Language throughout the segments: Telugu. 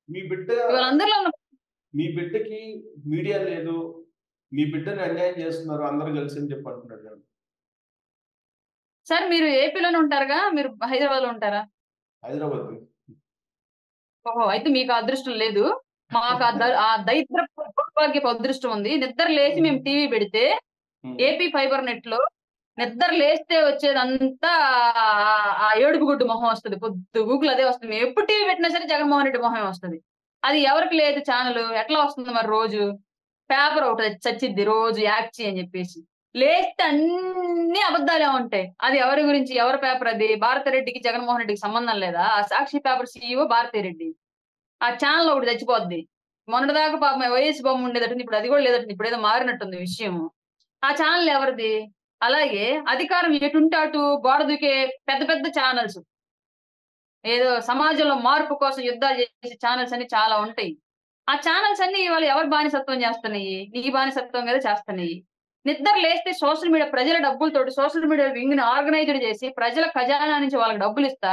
మీ బిడ్డ ఇవాళ అందరిలో ఉన్న మీ బిడ్డకి మీడియా లేదు. మీ బిడ్డని అన్యాయం చేస్తున్నారు అందరూ కలిసి అని చెప్పి అంటున్నాడు కదా! సార్ మీరు ఏపీలోనే ఉంటారుగా? మీరు హైదరాబాద్‌లో ఉంటారా? హైదరాబాద్. ఓహో! అయితే మీకు ఆ అదృష్టం లేదు. మాకు ఆ దరిద్రపు దౌర్భాగ్యపు అదృష్టం ఉంది. నిద్ర లేసి హ్మ్. మేము టీవీ పెడితే హ్మ్. ఏపీ ఫైబర్ నెట్‌లో నిద్ర లేస్తే వచ్చేదంతా ఆ ఏడుపు గుడ్డు మొహం వస్తది. పొద్దుగూకులు అదే వస్తుంది. మేము ఎప్పుడు టీవీ పెట్టినా సరే జగన్మోహన్ రెడ్డి మొహమే వస్తది. అది ఎవరికి లేదు ఛానెలు. ఎట్లా వస్తుంది మరి రోజు? పేపర్ ఒకటి చచ్చిద్ది రోజు యాక్చి అని జెప్పేసి. లేస్తే అన్నీ అబద్దాలే ఉంటాయి. అది ఎవరి గురించి? ఎవరి పేపర్ అది? భారతిరెడ్డికి, జగన్మోహన్ రెడ్డికి సంబంధం లేదా? ఆ సాక్షి పేపర్ సీఈఓ భారతిరెడ్డి. ఆ ఛానెల్ ఒకటి చచ్చిపోద్ది. మొన్నటిదాకా పాపం వైఎస్ బొమ్మ ఉండేదటండి. ఇప్పుడు అది గూడా లేదటండి. ఇప్పుడేదో మారినట్టుంది విషయము. ఆ ఛానెల్ ఎవరిది? అలాగే అధికారం ఎటుంటే అటు గోడ దూకే పెద్ద పెద్ద ఛానెల్స్. ఏదో సమాజంలో మార్పు కోసం యుద్ధాలు చేసే ఛానెల్స్ అన్ని చాలా ఉంటాయి. ఆ ఛానెల్స్ అన్నీ ఇవాళ ఎవరి బానిసత్వం చేస్తున్నాయి? నీ బానిసత్వం మీద చేస్తున్నాయి. నిద్ర లేస్తే సోషల్ మీడియా ప్రజల డబ్బులతోటి సోషల్ మీడియా వింగ్‌ని ఆర్గనైజ్డ్ చేసి ప్రజల ఖజానా నుంచి వాళ్ళకి డబ్బులిస్తా,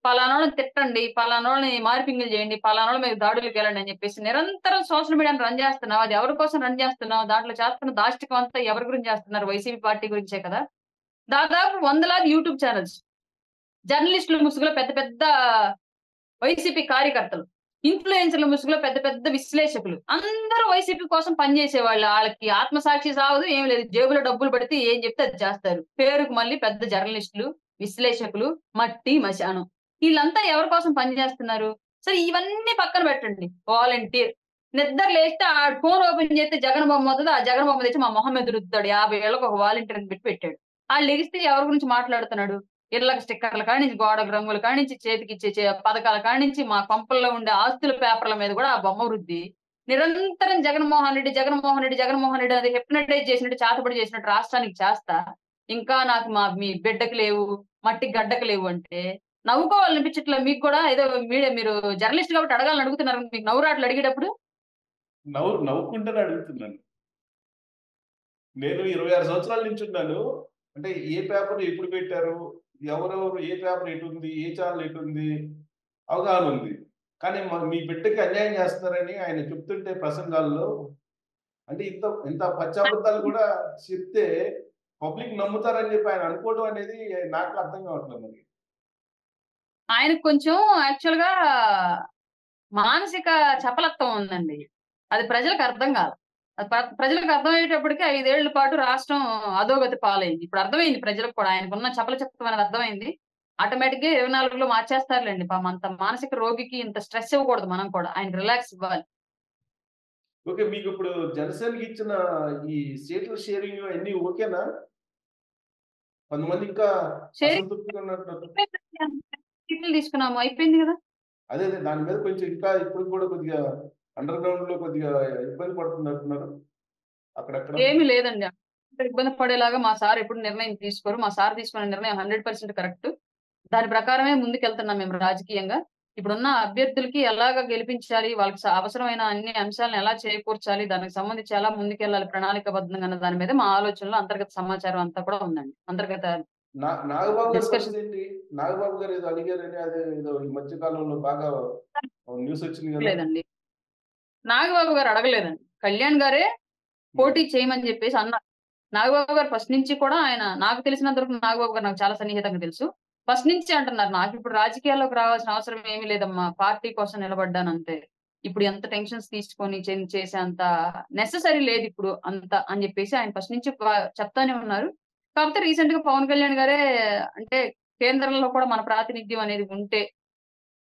పలానోళ్ళని తిట్టండి, పలానోళ్ళని మార్పింగులు చేయండి, పలానోళ్ళ మీద దాడులకెళ్ళండి అని చెప్పేసి నిరంతరం సోషల్ మీడియాని రన్ చేస్తున్నావు. అది ఎవరి కోసం రన్ చేస్తున్నావు? దాంట్లో చేస్తున్న దాష్టికం అంతా ఎవరి గురించి చేస్తున్నారు? వైసీపీ పార్టీ గురించే కదా! దాదాపు వందలాది యూట్యూబ్ ఛానెల్స్. జర్నలిస్టుల ముసుగులో పెద్ద పెద్ద వైసీపీ కార్యకర్తలు. ఇన్‌ఫ్లుయెన్సర్‌ల ముసుగులో పెద్ద పెద్ద విశ్లేషకులు. అందరూ వైసీపీ కోసం పనిచేసేవాళ్ళు. ఆళ్ళకి ఆత్మసాక్షి సావదు, ఏమి లేదు. జేబులో డబ్బులు పడితే ఏం చెప్తే అది చేస్తారు. పేరుకు మళ్ళీ పెద్ద జర్నలిస్టులు, విశ్లేషకులు, మట్టి, మశానం. ఈళ్ళంతా ఎవరి కోసం పని చేస్తున్నారు? సరే ఇవన్నీ పక్కన పెట్టండి. వాలంటీర్. నిద్ర లేస్తే ఆడు ఫోన్ ఓపెన్ చేస్తే జగన్ బొమ్మ వత్తది. ఆ జగన్ బొమ్మ తెచ్చి మా మొహం మీద రుద్దుతాడు. 50 ఏళ్ళకి ఒక వాలంటీర్‌ని పెట్టి పెట్టాడు. ఆళ్ళు లెగిస్తే ఎవరి గురించి మాట్లాడుతున్నాడు? ఇళ్ళకి స్టిక్కర్‌ల కాడ్నించి, గోడకు రంగుల కాడ్నించి, చేతికిచ్చే పథకాల కాడ్నించి, మా కొంపల్లో ఉండే ఆస్తుల పేపర్‌ల మీద గూడా ఆ బొమ్మ రుద్ది, నిరంతరం జగన్మోహన్ రెడ్డి, జగన్మోహన్ రెడ్డి, జగన్మోహన్ రెడ్డి అది హిప్నటైజ్ చేసినట్టు, చేతబడి చేసినట్టు రాష్ట్రానికి చేస్తా, ఇంకా నాకు మీ బిడ్డకి లేవు, మట్టికి గడ్డకి లేవు అంటే, నవ్వుకోవాలనిపించట్లే మీకు కూడా? ఏదో మీడియా మీరు జర్నలిస్ట్ కాబట్టి అడగాలని అడుగుతున్నారు. మీకు నవ్వు రావట్లే అడిగేటప్పుడు? నవ్వుకుంటూనే అడుగుతున్నాను. నేను 26 సంవత్సరాల నుంచున్నాను. అంటే ఏ పేపర్ ఎప్పుడు పెట్టారు? ఎవరెవరు ఏ పేపర్ ఎటుంది? ఏ ఛానెల్ ఎటుంది? అవగాహన ఉంది. కానీ మీ బిడ్డకి అన్యాయం చేస్తున్నారని ఆయన చెప్తుంటే ప్రసంగాల్లో అంటే ఇంత పచ్చబద్దాలు కూడా చెప్తే పబ్లిక్ నమ్ముతారని చెప్పి ఆయన అనుకోవడం అనేది నాకు అర్థం కావట్లేదు మరి. ఆయనకు కొంచెం యాక్చువల్‌గా మానసిక చపలత్వం ఉందండి. అది ప్రజలకు అర్థం కాదు. అది ప్రజలకు అర్థమయ్యేటప్పటికి 5 ఏళ్ల పాటు రాష్ట్రం అధోగతి పాలైంది. ఇప్పుడు అర్థమైంది ప్రజలకు కూడా. ఆయనకున్న చపలచిత్తం అనేది అర్థమైంది. ఆటోమేటిక్‌గా 24లో మార్చేస్తారులెండి. పాపం అంత మానసిక రోగికి ఇంత స్ట్రెస్ ఇవ్వకూడదు మనం కూడా. ఆయనకి రిలాక్స్ ఇవ్వాలి. ఓకే. మీకిప్పుడు జనసేనకి ఇచ్చిన ఈ సీట్ల షేరింగ్ అయన్నీ ఓకేనా? కొంతమంది ఇంకా షేరింగ్ అసంతృప్తిగా ఉన్నట్టు. సీట్లు తీసుకున్నాము. అయిపోయింది గదా! అదే దాని మీద కొంచెం ఇంకా ఇప్పటికి కూడా కొద్దిగా అండర్ గ్రౌండ్‌లో కొద్దిగా ఇబ్బంది పడుతున్నట్టున్నారు అక్కడక్కడ. ఏమి లేదండి. ఇబ్బంది పడేలాగా మా సార్ ఎప్పుడు నిర్ణయం తీసుకోరు. మా సార్ తీసుకున్న నిర్ణయం 100% కరెక్ట్. దాని ప్రకారమే ముందుకెళ్తున్నాం మేము రాజకీయంగా. ఇప్పుడున్న అభ్యర్థులకి ఎలాగా గెలిపించాలి, వాళ్ళకి అవసరమైన అన్ని అంశాలను ఎలా చేకూర్చాలి, దానికి సంబంధించి ఎలా ముందుకెళ్ళాలి ప్రణాళికాబద్ధంగా అన్న దాని మీద మా ఆలోచనలో అంతర్గత సమాచారం అంతా కూడా ఉందండి. అంతర్గత నాగబాబు గారి డిస్కషన్ పరిస్థితేంటి? నాగబాబు గారు ఏదో అడిగారని అదే ఏదో ఈ మధ్య కాలంలో బాగా న్యూస్ వచ్చింది గదా! లేదండి. నాగబాబు గారు అడగలేదండి. కళ్యాణ్ గారే హ్మ్. పోటీ చేయమని జెప్పేసి అన్నారు. నాగబాబు గారు ఫస్ట్ నుంచి కూడా ఆయన నాకు తెలిసినంత వరకు నాగబాబు గారు నాకు చాలా సన్నిహితంగా తెలుసు. ఫస్ట్ నుంచి అంటున్నారు. నాకిప్పుడు రాజకీయాల్లోకి రావాల్సిన అవసరం ఏమీ లేదమ్మా. పార్టీ కోసం నిలబడ్డానంతే. ఇప్పుడు ఎంత టెన్షన్స్ తీసుకొని చేసేంత నెసెసరీ లేదిప్పుడు అంత అని జెప్పేసి ఆయన ఫస్ట్ నుంచి చెప్తానే ఉన్నారు. కాకపోతే రీసెంట్‌గా పవన్ కళ్యాణ్ గారే అంటే కేంద్రంలో కూడా మన ప్రాతినిధ్యం అనేది ఉంటే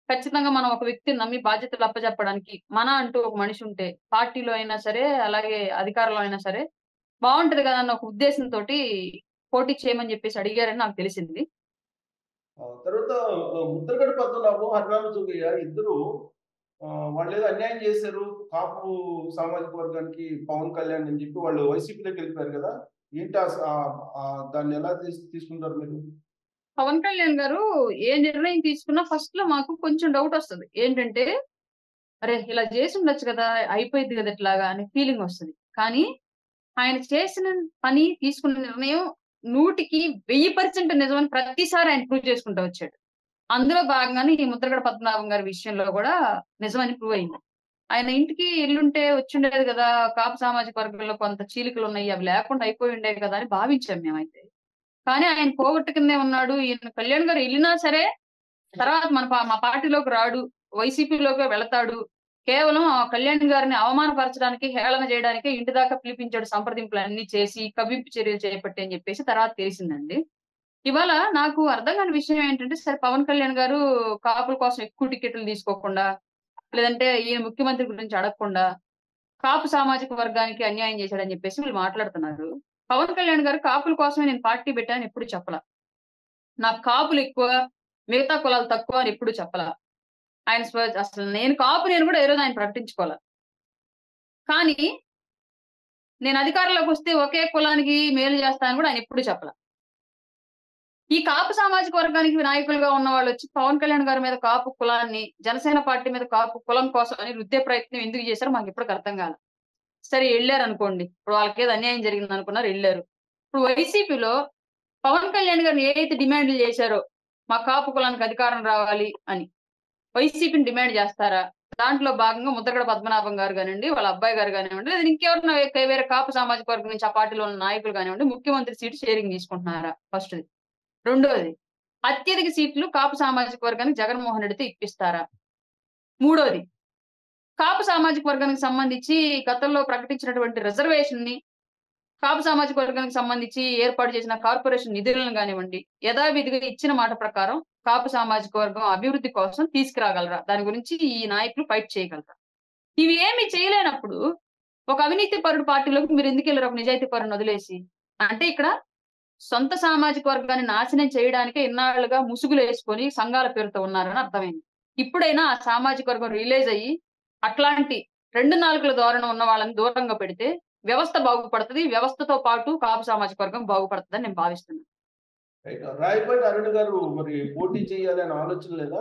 ఖచ్చితంగా మనం ఒక వ్యక్తిని నమ్మి బాధ్యతలు అప్పజెప్పడానికి మన అంటూ ఒక మనిషి ఉంటే పార్టీలో అయినా సరే, అలాగే అధికారంలో అయినా సరే బావుంటది గదా! అన్న ఒక ఉద్దేశంతోటి పోటీ చేయమని జెప్పేసి అడిగారని నాకు తెలిసింది. తర్వాత ముద్రగడ పద్మనాభం, హరిరామ జోగయ్య ఇద్దరు వాళ్ళేదో అన్యాయం చేశారు. కాపు సామాజిక వర్గానికి పవన్ కళ్యాణ్ అని చెప్పి వాళ్ళు వైసీపీలోకెళ్ళిపోయారు గదా! ఏంటి దాన్నెలా తీసుకుంటారు మీరు? పవన్ కళ్యాణ్ గారు ఏ నిర్ణయం తీసుకున్నా ఫస్ట్‌లో మాకు కొంచెం డౌటొస్తది. ఏంటంటే, అరే! ఇలా జేసుండొచ్చు గదా! అయిపోయిద్ది గదా! ఇట్లాగా అనే ఫీలింగొస్తది. కానీ ఆయన చేసిన పని, తీసుకున్న నిర్ణయం 100కి 1000% నిజమని ప్రతిసారి ఆయన ప్రూవ్ చేసుకుంటూ వచ్చాడు. అందులో భాగంగానే ఈ ముద్రగడ పద్మనాభం గారి విషయంలో గూడా నిజమని ప్రూవ్ అయింది. ఆయన ఇంటికి ఇల్లుంటే వచ్చుండేది గదా! కాపు సామాజిక వర్గంలో కొంత చీలికలున్నాయి. అవి లేకుండా అయిపోయుండేవి కదా! అని భావించాం మేమైతే. కానీ ఆయన పోగొట్టుకునే ఉన్నాడు. ఈయన కళ్యాణ్ గారు ఎళ్ళినా సరే తర్వాత మా పార్టీలోకి రాడు. వైసీపీలోకే వెళతాడు. కేవలం ఆ కళ్యాణ్ గారిని అవమానపరచడానికి, హేళన చేయడానికే ఇంటి దాకా పిలిపించాడు సంప్రదింపులన్నీ చేసి, కవ్వింపు చర్యలు చేపట్టి అని జెప్పేసి తర్వాత తెలిసిందండి. ఇవాళ నాకు అర్థం కాని విషయం ఏంటంటే, సరే పవన్ కళ్యాణ్ గారు కాపుల కోసం ఎక్కువ టికెట్లు తీసుకోకుండా, లేదంటే ఈయన ముఖ్యమంత్రి గురించి అడగకుండా, కాపు సామాజిక వర్గానికి అన్యాయం చేశాడని జెప్పేసి వీళ్ళు మాట్లాడుతున్నారు. పవన్ కళ్యాణ్ గారు కాపుల కోసమే నేను పార్టీ పెట్టానని ఎప్పుడు చెప్పలా. నాకు కాపులెక్కువ, మిగతా కులాలు తక్కువ అని ఎప్పుడు చెప్పలా. ఆయన అసలు నేను కాపుని అని గూడా ఏ రోజు ఆయన ప్రకటించుకోలా. కానీ నేను అధికారంలోకొస్తే ఒకే కులానికి మేలు చేస్తా అని గూడా ఆయన ఎప్పుడు చెప్పలా. ఈ కాపు సామాజిక వర్గానికి నాయకులుగా ఉన్నవాళ్ళొచ్చి పవన్ కళ్యాణ్ గారి మీద కాపు కులాన్ని, జనసేన పార్టీ మీద కాపు కులం కోసం అని రుద్దే ప్రయత్నం ఎందుకు చేశారో మాకిప్పటికి అర్థం కాల. సరే ఎళ్లారనుకోండి. ఇప్పుడు వాళ్ళకేదో అన్యాయం జరిగిందనుకున్నారు ఎళ్లారు. ఇప్పుడు వైసీపీలో పవన్ కళ్యాణ్ గారిని ఏదైతే డిమాండ్‌లు చేశారో, మా కాపు కులానికి అధికారం రావాలి అని. వైసీపీని డిమాండ్ చేస్తారా? దాంట్లో భాగంగా ముద్రగడ పద్మనాభం గారు గానియండి, వాళ్ళ అబ్బాయి గారు గానివ్వండి, లేదా ఇంకెవరైనా వేరే కాపు సామాజిక వర్గం నుంచి ఆ పార్టీలో ఉన్న నాయకులు గానివ్వండి, ముఖ్యమంత్రి సీట్ షేరింగ్ తీసుకుంటున్నారా? ఫస్ట్‌ది. రెండోది, అత్యధిక సీట్లు కాపు సామాజిక వర్గానికి జగన్మోహన్ రెడ్డితో ఇప్పిస్తారా? మూడోది, కాపు సామాజిక వర్గానికి సంబంధించి గతంలో ప్రకటించినటువంటి రిజర్వేషన్‌ని కాపు సామాజిక వర్గానికి సంబంధించి ఏర్పాటు చేసిన కార్పొరేషన్ నిధులను గానివ్వండి, యథావిధిగా ఇచ్చిన మాట ప్రకారం కాపు సామాజిక వర్గం అభివృద్ధి కోసం తీసుకురాగలరా? దాని గురించి ఈ నాయకులు ఫైట్ చేయగలరా? ఇవి ఏమి చేయలేనప్పుడు ఒక అవినీతి పరుడు పార్టీలోకి మీరెందుకెళ్లరు ఒక నిజాయితీ పరుడిని వదిలేసి? అంటే ఇక్కడ సొంత సామాజిక వర్గాన్ని నాశనం చేయడానికే ఇన్నాళ్లుగా ముసుగులేసుకొని సంఘాల పేరుతో ఉన్నారని అర్థమైంది. ఇప్పుడైనా ఆ సామాజిక వర్గం రియలైజ్ అయ్యి, అట్లాంటి 2 నాలుకల ధోరణి ఉన్న వాళ్ళని దూరంగా పెడితే వ్యవస్థ బాగుపడతది. వ్యవస్థతో పాటు కాపు సామాజిక వర్గం బాగుపడతదని నేను భావిస్తున్నాను. రైట్. రాయపాటి అరుణ్ గారు మరి పోటీ చేయాలి అనే ఆలోచన లేదా?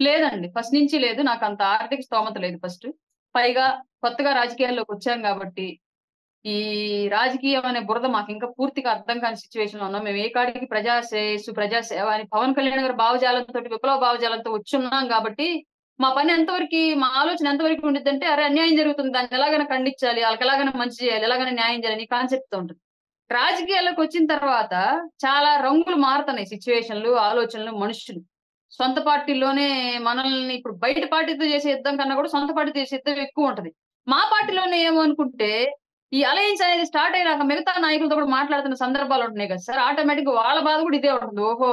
లేదండి. ఫస్ట్ నుంచి లేదు. నాకంత ఆర్థిక స్తోమత లేదు ఫస్ట్. పైగా కొత్తగా రాజకీయాల్లోకొచ్చాం గాబట్టి, ఈ రాజకీయం అనే బురద మాకింకా పూర్తిగా అర్థం కాని సిట్యుయేషన్‌లో ఉన్నాం. మేము ఏ కాడికి ప్రజా శ్రేయస్సు, ప్రజా సేవ అని పవన్ కళ్యాణ్ గారి భావజాలంతోటి, విప్లవ భావజాలంతో వచ్చున్నాం గాబట్టి, మా పని ఎంతవరకి మా ఆలోచన ఎంతవరకు ఉండిద్దంటే, అరే! అన్యాయం జరుగుతుంది. దాన్ని ఎలాగైనా ఖండించాలి. ఆళ్ళకెలాగైనా మంచి చేయాలి. ఎలాగైనా న్యాయం చేయాలని ఈ కాన్సెప్ట్‌తో ఉంటది. రాజకీయాల్లోకొచ్చిన తర్వాత చాలా రంగులు మారుతున్నాయి సిట్యుయేషన్‌లు, ఆలోచనలు, మనుషులు. సొంత పార్టీలోనే మనల్ని ఇప్పుడు బయట పార్టీతో చేసే యుద్ధం కన్నా కూడా సొంత పార్టీతో చేసే యుద్ధం ఎక్కువుంటది. మా పార్టీలోనే ఏమో అనుకుంటే, ఈ అలయన్స్ అనేది స్టార్ట్ అయినాక మిగతా నాయకులతో కూడా మాట్లాడుతున్న సందర్భాలుంటున్నాయి కదా సార్! ఆటోమేటిక్‌గా వాళ్ళ బాధ కూడా ఇదే ఉంటుంది. ఓహో!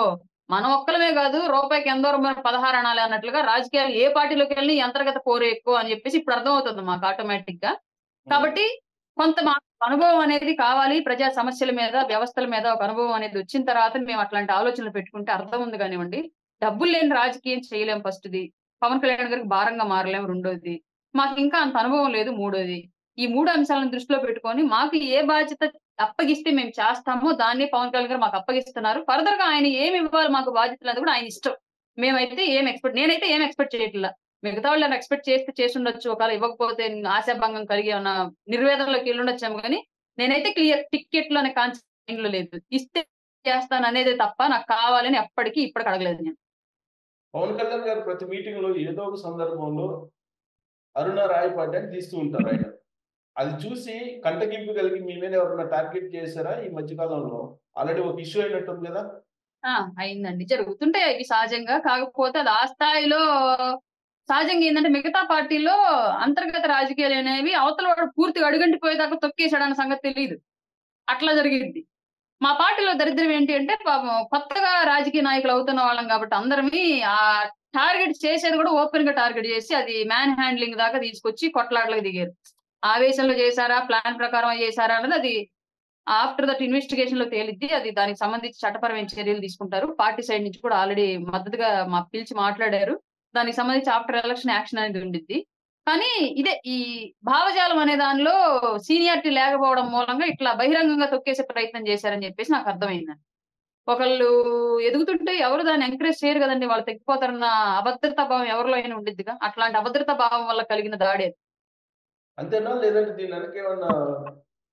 మనం ఒక్కలమే కాదు రూపాయికి ఎందరో 16 అనాలి అన్నట్లుగా రాజకీయాలు ఏ పార్టీలోకెళ్ళినా ఈ అంతర్గత పోరే ఎక్కువ అని చెప్పేసి ఇప్పుడు అర్థమవుతుంది మాకు ఆటోమేటిక్‌గా. హ్మ్. కాబట్టి కొంత మాకు అనుభవం అనేది కావాలి. ప్రజా సమస్యల మీద, వ్యవస్థల మీద ఒక అనుభవం అనేది వచ్చిన తర్వాత మేము అట్లాంటి ఆలోచనలు పెట్టుకుంటే అర్థం ఉంది గానివ్వండి. డబ్బులు లేని రాజకీయం చేయలేం ఫస్ట్‌ది. పవన్ కళ్యాణ్ గారికి భారంగా మారలేం రెండోది. మాకింకా అంత అనుభవం లేదు మూడోది. ఈ 3 అంశాలను దృష్టిలో పెట్టుకొని మాకు ఏ బాధ్యత అప్పగిస్తే మేము చేస్తామో దాన్నే పవన్ కళ్యాణ్ గారు మాకు అప్పగిస్తున్నారు. ఫర్దర్‌గా ఆయన ఏమి ఇవ్వాలి మాకు బాధ్యతలది కూడా ఆయన ఇష్టం. నేనైతే ఏం ఎక్స్‌పెక్ట్ చేయట్లా. మిగతా వాళ్ళేమైనా ఎక్స్‌పెక్ట్ చేస్తే చేసుండొచ్చు. ఒకవేళ ఇవ్వకపోతే ఆశాభంగం కలిగి ఏమన్నా నిర్వేదంలోకి ఎళ్ళుండొచ్చేమో గానీ, నేనైతే క్లియర్ టిక్కెట్లు అనే కాన్సెప్ట్ మైండ్‌లో లేదు. ఇస్తే చేస్తాననేదే తప్ప నాకు కావాలని ఎప్పటికి ఇప్పటికి అడగలేదు నేను. పవన్ కళ్యాణ్ గారు ప్రతి మీటింగ్‌లో ఏదో ఒక సందర్భంలో అరుణ రాయపాటి అని తీస్తూ ఉంటారు ఆయన. అది చూసి కంటగింపు కలిగి మీ మీద ఎవరైనా టార్గెట్ చేసారా ఈ మధ్య కాలంలో? ఆల్రెడీ ఒక ఇష్యూ అయినట్టుంది గదా! ఆ! అయిందండి. జరుగుతుంటాయి అవి సహజంగా. కాకపోతే అది ఆ స్థాయిలో సహజంగా ఏందంటే మిగతా పార్టీల్లో అంతర్గత రాజకీయాలనేవి అవతల వాడు పూర్తిగా అడుగంటిపోయేదాకా తొక్కేసాడన్న సంగతి తెలీదు. అట్లా జరిగిద్ది. మా పార్టీలో దరిద్రం ఏంటి అంటే పాపం కొత్తగా రాజకీయ నాయకులు అవుతున్న వాళ్ళం కాబట్టి అందరిమి టార్గెట్ చేసేది కూడా ఓపెన్‌గా టార్గెట్ చేసి అది మ్యాన్ హ్యాండ్లింగ్ దాకా తీసుకొచ్చి కొట్లాటలకు దిగారు. ఆవేశంలో చేశారా? ప్లాన్ ప్రకారం చేశారా? అన్నది అది ఆఫ్టర్ దట్ ఇన్వెస్టిగేషన్‌లో తేలిద్ది. అది దానికి సంబంధించి చట్టపరమైన చర్యలు తీసుకుంటారు. పార్టీ సైడ్ నుంచి కూడా ఆల్రెడీ మద్దతుగా పిలిచి మాట్లాడారు. దానికి సంబంధించి ఆఫ్టర్ ఎలక్షన్ యాక్షన్ అనేది ఉండిద్ది. కానీ ఇదే ఈ భావజాలం అనే దానిలో సీనియారిటీ లేకపోవడం మూలంగా ఇట్లా బహిరంగంగా తొక్కేసే ప్రయత్నం చేశారని చెప్పేసి నాకు అర్థమైందండి. ఒకళ్ళు ఎదుగుతుంటే ఎవరు దాన్ని ఎంకరేజ్ చేయరు గదండీ! వాళ్ళు తగ్గిపోతారన్న అభద్రతా భావం ఎవరిలో అయినా ఉండిద్దిగా. అట్లాంటి అభద్రతా భావం వల్ల కలిగిన దాడే అది. అంతేనా? లేదంటే దీని వెనక ఏమన్నా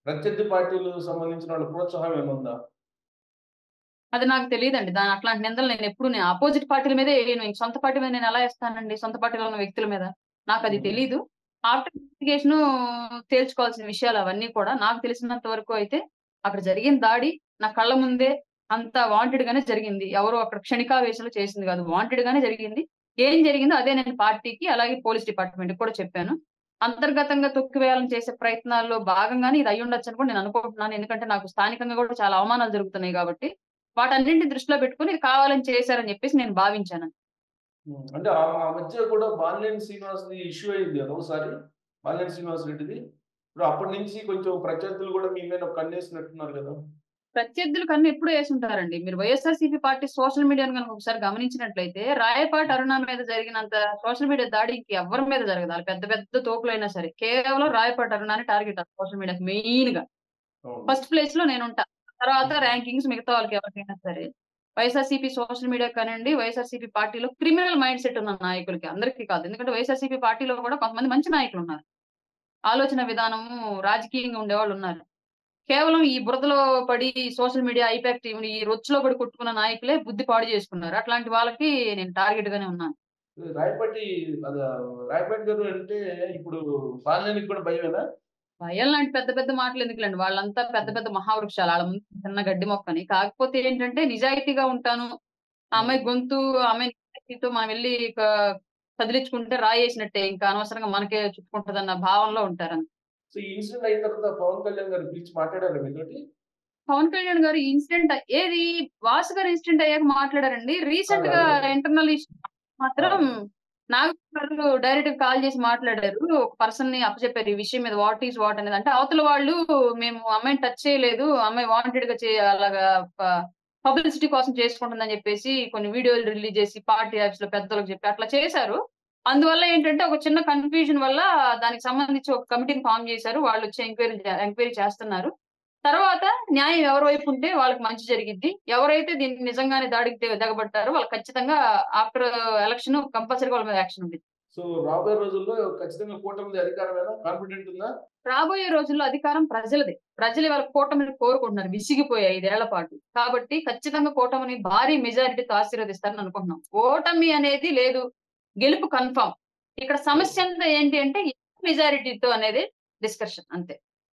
ప్రత్యర్థి పార్టీలు సంబంధించిన వాళ్ళ ప్రోత్సాహం ఏముందా? అది నాకు తెలీదండి. అట్లాంటి నిందలు నేను అపోజిట్ పార్టీల మీదే ఎయను. ఇంక సొంత పార్టీ మీద నేనెలా ఏస్తానండి? సొంత పార్టీలో ఉన్న వ్యక్తుల మీద. నాకది హ్మ్. తెలీదు. ఆఫ్టర్ ఇన్వెస్టిగేషను తేల్చుకోవాల్సిన విషయాలు అవన్నీ కూడా. నాకు తెలిసినంత వరకు అయితే అక్కడ జరిగిన దాడి నా కళ్ళ ముందే అంత వాంటెడ్ గానే జరిగింది. ఎవరో అక్కడ క్షణికావేశంలో చేసింది గాదు. వాంటెడ్ గానే జరిగింది. ఏం జరిగిందో అదే నేను పార్టీకి అలాగే పోలీస్ డిపార్ట్‌మెంట్‌కి కూడా చెప్పాను. అంతర్గతంగా తొక్కివేయాలని చేసే ప్రయత్నాల్లో భాగంగానే ఇది అయ్యుండొచ్చని కూడా నేను అనుకుంటున్నాను. ఎందుకంటే నాకు స్థానికంగా గూడా చాలా అవమానాలు జరుగుతున్నాయి గాబట్టి. వాటన్నింటిని దృష్టిలో పెట్టుకొని ఇది కావాలని చేశారని జెప్పేసి నేను భావించాను. హ్మ్. అంటే ఆ మధ్య కూడా బాలినేని శ్రీనివాస్‌ది ఇష్యూ అయింది కదా! ఒకసారి. బాలినేని శ్రీనివాస్ రెడ్డిది. ఇప్పుడు అప్పటి నుంచి కొంచెం ప్రత్యర్థులు కూడా మీ మీద కన్నేసినట్టున్నారు కదా! ప్రత్యర్థులు కన్ను ఎప్పుడో యేసుంటారండి. మీరు వైఎస్ఆర్‌సీపీ పార్టీ సోషల్ మీడియాను గనుక ఒకసారి గమనించినట్లయితే, రాయపాటి అరుణ మీద జరిగినంత సోషల్ మీడియా దాడి ఇంకెవ్వరి మీద జరగదు. ఆళ్ళు పెద్ద పెద్ద తోపులైనా సరే. కేవలం రాయపాటి అరుణని టార్గెట్ సోషల్ మీడియాకి మెయిన్‌గా. అవును. ఫస్ట్ ప్లేస్‌లో నేనుంటా. తర్వాత ర్యాంకింగ్స్ మిగతా వాళ్ళకి ఎవరికైనా సరే. వైఎస్ఆర్‌సీపీ సోషల్ మీడియా కానియండి, వైఎస్ఆర్‌సీపీ పార్టీలో క్రిమినల్ మైండ్ సెట్ ఉన్న నాయకులకి అందరికీ కాదు. ఎందుకంటే వైఎస్ఆర్‌సీపీ పార్టీలో కూడా కొంతమంది మంచి నాయకులున్నారు. ఆలోచన విధానము రాజకీయంగా ఉండేవాళ్ళున్నారు. కేవలం ఈ బురదలో పడి సోషల్ మీడియా ఐపాక్ టీమ్‌ని ఈ రొచ్చులో పడి కొట్టుకున్న నాయకులే బుద్ధి పాడు చేసుకున్నారు. అట్లాంటి వాళ్ళకి నేను టార్గెట్ గానే ఉన్నాను. రాయపాటి అదా రాయపాటి గారు అంటే ఇప్పుడు బాలినేనికి కూడా భయమేనా? భయం లాంటి పెద్ద పెద్ద మాటలెందుకులెండి. వాళ్ళంతా పెద్ద పెద్ద మహావృక్షాలు. ఆళ్ళ ముందు చిన్న గడ్డి మొక్కని. కాకపోతే ఏంటంటే నిజాయితీగా ఉంటాను. ఆ అమ్మాయి హ్మ్. గొంతు, ఆ అమ్మాయి నిజాయితీతో మనం వెళ్లి కదిలించుకుంటే రాయేసినట్టే. ఇంకా అనవసరంగా మనకే చుట్టుకుంటదన్న భావనలో ఉంటారంతే. సో, ఈ ఇన్సిడెంట్ అయిన తర్వాత పవన్ కళ్యాణ్ గారు పిలిచి మాట్లాడారా మీతోటి? పవన్ కళ్యాణ్ గారు ఈ ఇన్సిడెంట్ ఏది 'వాసు' గారి ఇన్సిడెంట్ అయ్యాక మాట్లాడారండి. కాదు. రీసెంట్‌గా అదే. ఇంటర్నల్ ఇష్యూ ఆ! మాత్రం నాగేశ్వర గారు డైరెక్ట్‌గా కాల్ చేసి మాట్లాడారు. ఒక పర్సన్‌ని అప్పజెప్పారు. ఈ విషయం మీద వాట్ ఈస్ వాట్ అనేది. అంటే అవతల వాళ్ళు మేము అమ్మాయిని టచ్ చేయలేదు. అమ్మాయి వాంటెడ్‌గా అలాగా ప పబ్లిసిటీ కోసం చేసుకుంటుందని చెప్పేసి కొన్ని వీడియోలు రిలీజ్ చేసి పార్టీ యాప్స్‌లో పెద్దోళ్ళకి చెప్పి అట్లా చేశారు. అందువల్ల ఏంటంటే ఒక చిన్న కన్‌ఫ్యూజన్ వల్ల దానికి సంబంధించి ఒక కమిటీని ఫార్మ్ చేశారు. వాళ్ళొచ్చి ఎంక్వైరీ చేస్తున్నారు. తర్వాత న్యాయం ఎవరి వైపు ఉంటే వాళ్ళకి మంచి జరిగిద్ది. ఎవరైతే దీనికి నిజంగానే దాడికి దిగబడ్డారో వాళ్ళకి ఖచ్చితంగా ఆఫ్టర్ ఎలక్షన్ కంపల్సరీగా వాళ్ళ మీద యాక్షన్ ఉండిద్ది. సో, రాబోయే రోజుల్లో ఖచ్చితంగా కూటమిది అధికారమేనా? కాన్ఫిడెంట్ ఉందా? రాబోయే రోజుల్లో అధికారం ప్రజలదే. ప్రజలు ఇవాళ కూటమిని కోరుకుంటున్నారు. విసిగిపోయి 5 ఏళ్ల పాటు. కాబట్టి ఖచ్చితంగా కూటమిని భారీ మెజారిటీతో ఆశీర్వదిస్తారని అనుకుంటున్నాం. ఓటమి అనేది లేదు. గెలుపు కన్ఫర్మ్. ఇక్కడ సమస్య అంతా ఏంటి అంటే మెజారిటీతో అనేది డిస్కషన్ అంతే.